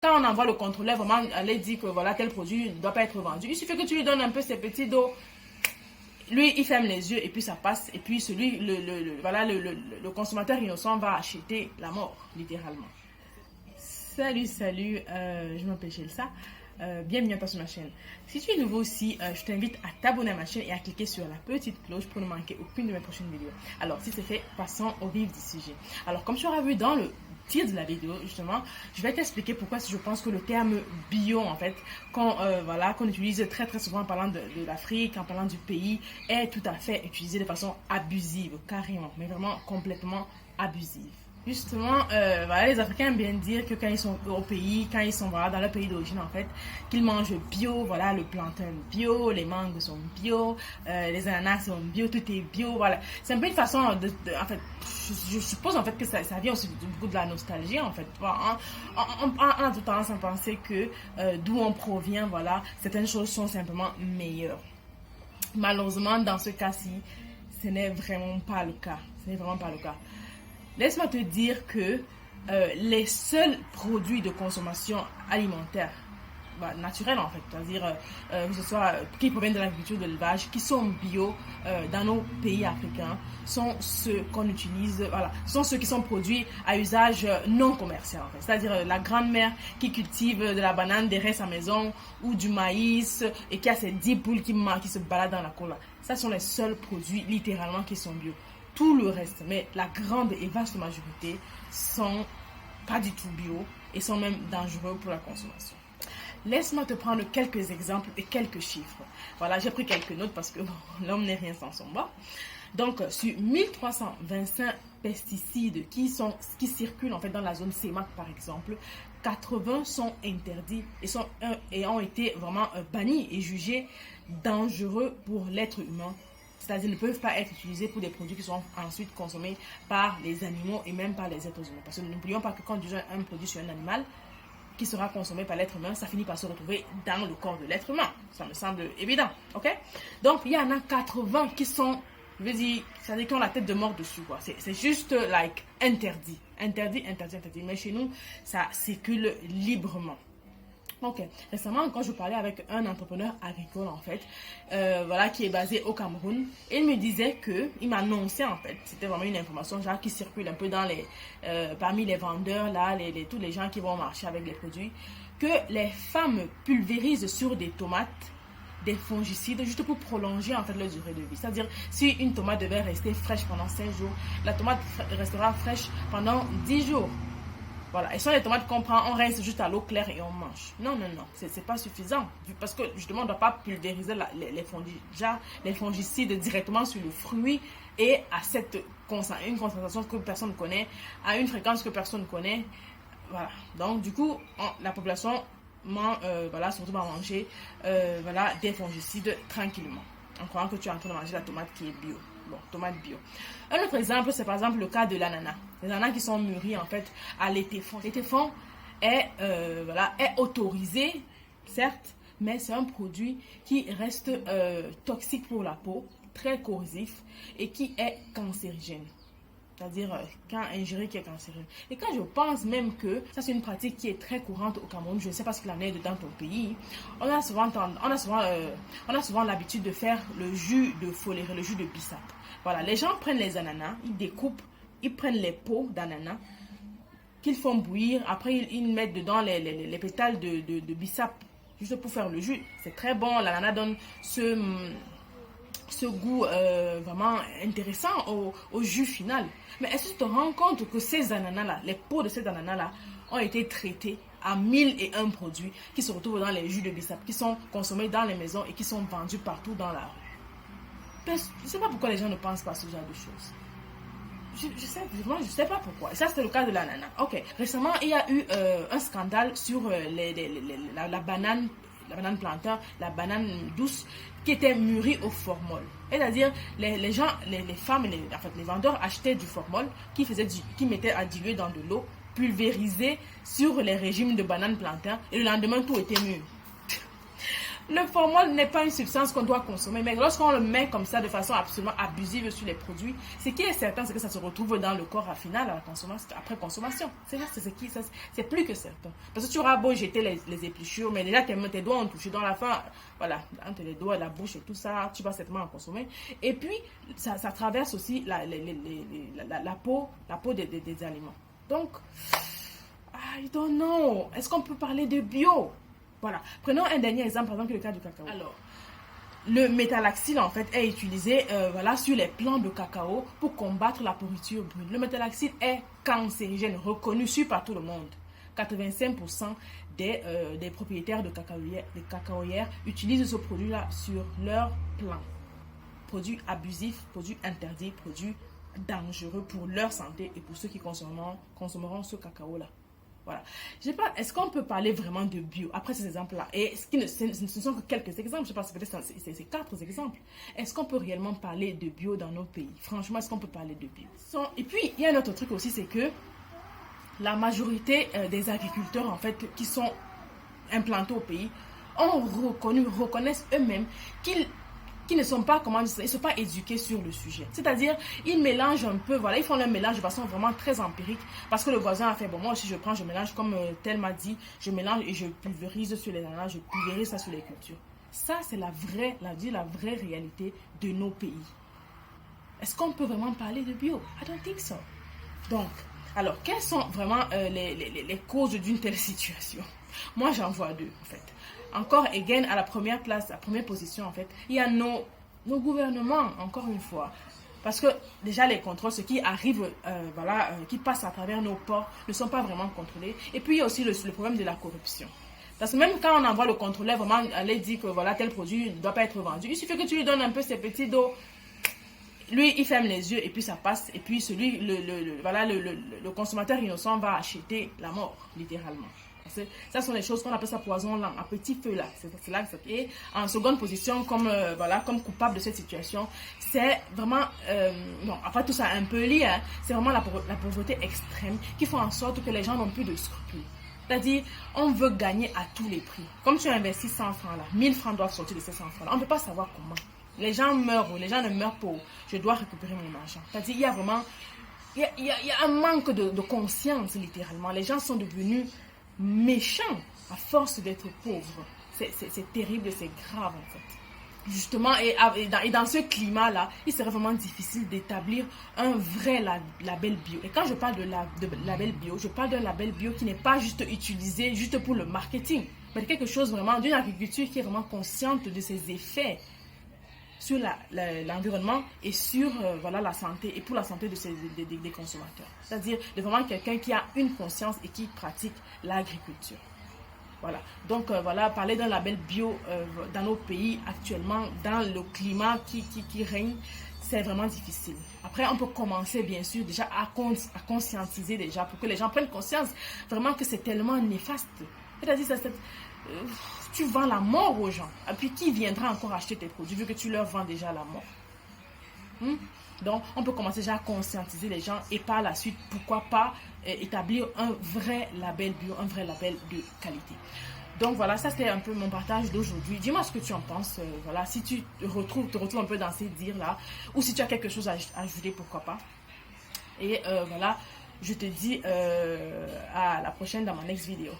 Quand on envoie le contrôleur, vraiment, aller dire que voilà, tel produit ne doit pas être vendu, il suffit que tu lui donnes un peu ses petits dos. Lui, il ferme les yeux et puis ça passe. Et puis celui, le consommateur innocent va acheter la mort, littéralement. Salut, je m'appelle Chelsa. Bienvenue à toi sur ma chaîne. Si tu es nouveau aussi, je t'invite à t'abonner à ma chaîne et à cliquer sur la petite cloche pour ne manquer aucune de mes prochaines vidéos. Alors, si c'est fait, passons au vif du sujet. Alors, comme tu auras vu dans le titre de la vidéo, justement, je vais t'expliquer pourquoi je pense que le terme bio, en fait, qu'on utilise très très souvent en parlant de l'Afrique, en parlant du pays, est tout à fait utilisé de façon abusive, carrément, mais vraiment complètement abusive. Justement, les Africains aiment bien dire que quand ils sont au pays, quand ils sont dans leur pays d'origine en fait, qu'ils mangent bio, voilà, le plantain bio, les mangues sont bio, les ananas sont bio, tout est bio, voilà. C'est un peu une façon en fait, je suppose en fait que ça vient aussi beaucoup de la nostalgie en fait. On a tout tendance à penser que d'où on provient, voilà, certaines choses sont simplement meilleures. Malheureusement, dans ce cas-ci, ce n'est vraiment pas le cas. Ce n'est vraiment pas le cas. Laisse-moi te dire que les seuls produits de consommation alimentaire naturelle en fait, c'est-à-dire que ce soit qui proviennent de l'agriculture, de l'élevage, qui sont bio dans nos pays africains, sont ceux qu'on utilise, voilà, sont ceux qui sont produits à usage non commercial en fait. C'est-à-dire la grand-mère qui cultive de la banane derrière sa maison ou du maïs et qui a ses 10 poules qui se baladent dans la cour là. Ça sont les seuls produits littéralement qui sont bio. Tout le reste, mais la grande et vaste majorité, sont pas du tout bio et sont même dangereux pour la consommation. Laisse-moi te prendre quelques exemples et quelques chiffres. Voilà, j'ai pris quelques notes parce que l'homme n'est rien sans son bas. Donc, sur 1325 pesticides qui circulent en fait dans la zone CEMAC par exemple, 80 sont interdits et ont été vraiment bannis et jugés dangereux pour l'être humain. C'est-à-dire ne peuvent pas être utilisés pour des produits qui sont ensuite consommés par les animaux et même par les êtres humains. Parce que n'oublions pas que quand on utilise un produit sur un animal qui sera consommé par l'être humain, ça finit par se retrouver dans le corps de l'être humain. Ça me semble évident, ok? Donc, il y en a 80 qui sont, je veux dire, c'est-à-dire qui ont la tête de mort dessus, quoi. C'est juste, interdit. Interdit. Mais chez nous, ça circule librement. Ok, récemment, quand je parlais avec un entrepreneur agricole, en fait, qui est basé au Cameroun, il me disait il m'annonçait, en fait, c'était vraiment une information, genre, qui circule un peu parmi les vendeurs, là, tous les gens qui vont marcher avec les produits, que les femmes pulvérisent sur des tomates des fongicides juste pour prolonger, en fait, leur durée de vie. C'est-à-dire, si une tomate devait rester fraîche pendant 5 jours, la tomate restera fraîche pendant 10 jours. Voilà, et ce sont les tomates qu'on prend, on rince juste à l'eau claire et on mange. Non, c'est pas suffisant. Parce que justement, on ne doit pas pulvériser les fongicides directement sur le fruit et à une concentration que personne ne connaît, à une fréquence que personne ne connaît. Voilà, donc du coup, la population surtout va manger des fongicides tranquillement, en croyant que tu es en train de manger la tomate qui est bio. Bon, tomate bio. Un autre exemple, c'est par exemple le cas de l'ananas. Les ananas qui sont mûris en fait à l'étéfond. L'étéfond est autorisé, certes, mais c'est un produit qui reste toxique pour la peau, très corrosif et qui est cancérigène. C'est-à-dire quand ingéré qui est cancérigène. Et quand je pense même que ça c'est une pratique qui est très courante au Cameroun, je ne sais pas ce qu'il en est dans ton pays, on a souvent l'habitude de faire le jus de foléré, le jus de bissap. Voilà, les gens prennent les ananas, ils découpent, ils prennent les peaux d'ananas qu'ils font bouillir, après ils mettent dedans les pétales de bissap juste pour faire le jus. C'est très bon, l'ananas donne ce goût vraiment intéressant au jus final. Mais est-ce que tu te rends compte que ces ananas-là, les peaux de ces ananas-là, ont été traités à 1001 produits qui se retrouvent dans les jus de bissap, qui sont consommés dans les maisons et qui sont vendus partout dans la rue? Je ne sais pas pourquoi les gens ne pensent pas à ce genre de choses. Je sais pas pourquoi. Et ça, c'était le cas de l'ananas. Ok. Récemment, il y a eu un scandale sur la banane plantain, la banane douce, qui était mûrie au formol. C'est-à-dire, les gens, les femmes, les vendeurs achetaient du formol qui mettaient à diluer dans de l'eau, pulvérisé sur les régimes de banane plantain, et le lendemain, tout était mûr. Le formol n'est pas une substance qu'on doit consommer, mais lorsqu'on le met comme ça de façon absolument abusive sur les produits, ce qui est certain, c'est que ça se retrouve dans le corps à final à la consommation, après consommation. C'est plus que certain. Parce que tu auras beau jeter les épluchures, mais déjà tes doigts ont touché dans la fin, voilà, entre les doigts, la bouche et tout ça, tu vas certainement en consommer. Et puis, ça traverse aussi la peau des aliments. Donc, I don't know. Est-ce qu'on peut parler de bio? Voilà. Prenons un dernier exemple, par exemple le cas du cacao. Alors, le méthallaxyl en fait est utilisé voilà, sur les plants de cacao pour combattre la pourriture brune. Le méthallaxyl est cancérigène, reconnu sur par tout le monde. 85% des propriétaires de cacaoyères utilisent ce produit-là sur leurs plants. Produits abusifs, produits interdits, produits dangereux pour leur santé et pour ceux qui consommeront ce cacao-là. Voilà. Je sais pas, est-ce qu'on peut parler vraiment de bio après ces exemples-là? Et ce ne sont que quelques exemples, je sais pas, peut-être c'est 4 exemples. Est-ce qu'on peut réellement parler de bio dans nos pays? Franchement, est-ce qu'on peut parler de bio? Et puis, il y a un autre truc aussi, c'est que la majorité des agriculteurs, en fait, qui sont implantés au pays, reconnaissent eux-mêmes qu'ils ne sont pas, ils sont pas éduqués sur le sujet. C'est-à-dire, ils mélangent un peu, voilà, ils font leur mélange de façon vraiment très empirique, parce que le voisin a fait, bon, moi aussi je prends, je mélange comme tel m'a dit, je mélange et je pulvérise sur les ananas, je pulvérise ça sur les cultures. Ça, c'est la vraie réalité de nos pays. Est-ce qu'on peut vraiment parler de bio? I don't think so. Donc, alors, quelles sont vraiment les causes d'une telle situation? Moi, j'en vois 2, en fait. Encore, again, à la première place, la première position, en fait, il y a nos gouvernements, encore une fois. Parce que, déjà, les contrôles, ce qui arrive, qui passe à travers nos ports, ne sont pas vraiment contrôlés. Et puis, il y a aussi le problème de la corruption. Parce que même quand on envoie le contrôleur, vraiment, aller dire que, voilà, tel produit ne doit pas être vendu, il suffit que tu lui donnes un peu ces petits dos. Lui, il ferme les yeux et puis ça passe. Et puis, le consommateur innocent va acheter la mort, littéralement. Ça sont les choses qu'on appelle ça poison lent, à petit feu là. C'est là que ça. Et en seconde position, comme coupable de cette situation, c'est vraiment, après tout ça un peu lié, hein, c'est vraiment la pauvreté extrême qui fait en sorte que les gens n'ont plus de scrupules. C'est-à-dire, on veut gagner à tous les prix. Comme tu as investi 100 francs là, 1000 francs doivent sortir de ces 100 francs là. On ne peut pas savoir comment. Les gens meurent, les gens ne meurent pas. Je dois récupérer mon argent. C'est-à-dire, il y a vraiment, il y a un manque de conscience littéralement. Les gens sont devenus méchants à force d'être pauvres. C'est terrible, c'est grave en fait. Justement, et dans ce climat-là, il serait vraiment difficile d'établir un vrai label bio. Et quand je parle de label bio, je parle d'un label bio qui n'est pas juste utilisé juste pour le marketing, mais quelque chose vraiment, d'une agriculture qui est vraiment consciente de ses effets sur l'environnement et sur la santé, et pour la santé des consommateurs. C'est-à-dire de vraiment quelqu'un qui a une conscience et qui pratique l'agriculture. Voilà. Donc parler d'un label bio dans nos pays actuellement, dans le climat qui règne, c'est vraiment difficile. Après, on peut commencer bien sûr déjà à conscientiser déjà pour que les gens prennent conscience vraiment que c'est tellement néfaste. C'est-à-dire tu vends la mort aux gens. Et puis, qui viendra encore acheter tes produits vu que tu leur vends déjà la mort? Donc, on peut commencer déjà à conscientiser les gens et par la suite, pourquoi pas établir un vrai label bio, un vrai label de qualité. Donc, voilà, ça c'était un peu mon partage d'aujourd'hui. Dis-moi ce que tu en penses. Si tu te retrouves un peu dans ces dires-là ou si tu as quelque chose à ajouter, pourquoi pas. Et je te dis à la prochaine dans ma next vidéo.